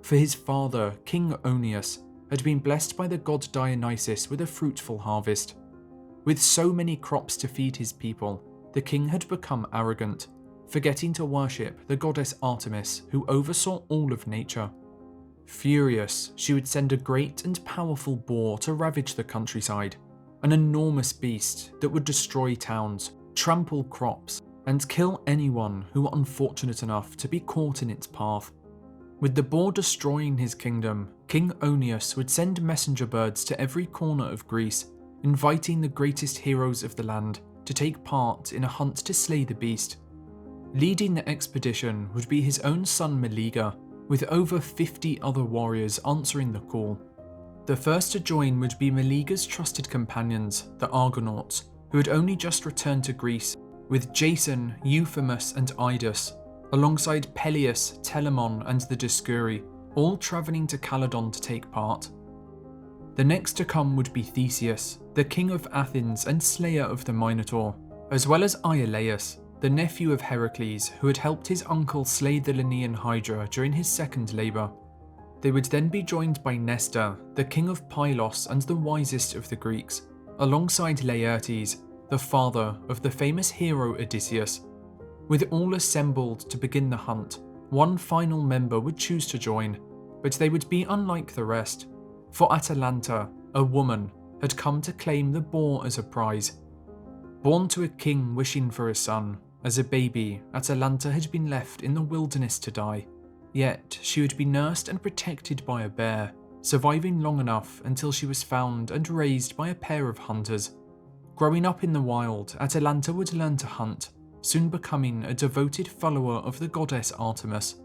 for his father, King Onias, had been blessed by the god Dionysus with a fruitful harvest. With so many crops to feed his people, the king had become arrogant, forgetting to worship the goddess Artemis, who oversaw all of nature. Furious, she would send a great and powerful boar to ravage the countryside, an enormous beast that would destroy towns, trample crops, and kill anyone who were unfortunate enough to be caught in its path. With the boar destroying his kingdom, King Onias would send messenger birds to every corner of Greece, inviting the greatest heroes of the land to take part in a hunt to slay the beast. Leading the expedition would be his own son Maliga, with over 50 other warriors answering the call. The first to join would be Maliga's trusted companions, the Argonauts, who had only just returned to Greece, with Jason, Euphemus and Idas, alongside Peleus, Telamon and the Dioscuri, all travelling to Caledon to take part. The next to come would be Theseus, the king of Athens and slayer of the Minotaur, as well as Iolaus, the nephew of Heracles who had helped his uncle slay the Lenaean Hydra during his second labour. They would then be joined by Nestor, the king of Pylos and the wisest of the Greeks, alongside Laertes, the father of the famous hero Odysseus. With all assembled to begin the hunt, one final member would choose to join, but they would be unlike the rest, for Atalanta, a woman, had come to claim the boar as a prize. Born to a king wishing for a son, as a baby, Atalanta had been left in the wilderness to die, yet she would be nursed and protected by a bear, surviving long enough until she was found and raised by a pair of hunters. Growing up in the wild, Atalanta would learn to hunt, soon becoming a devoted follower of the goddess Artemis.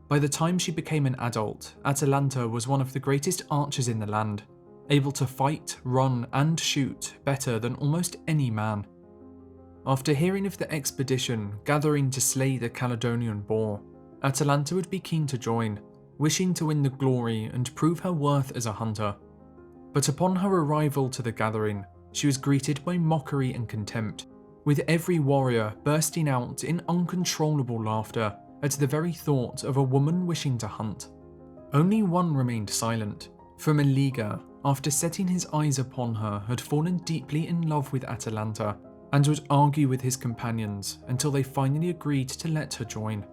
By the time she became an adult, Atalanta was one of the greatest archers in the land, able to fight, run, and shoot better than almost any man. After hearing of the expedition gathering to slay the Caledonian Boar, Atalanta would be keen to join, wishing to win the glory and prove her worth as a hunter. But upon her arrival to the gathering, she was greeted by mockery and contempt, with every warrior bursting out in uncontrollable laughter at the very thought of a woman wishing to hunt. Only one remained silent, for Maliga, after setting his eyes upon her, had fallen deeply in love with Atalanta, and would argue with his companions until they finally agreed to let her join.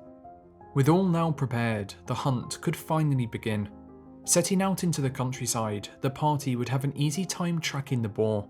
With all now prepared, the hunt could finally begin. Setting out into the countryside, the party would have an easy time tracking the boar,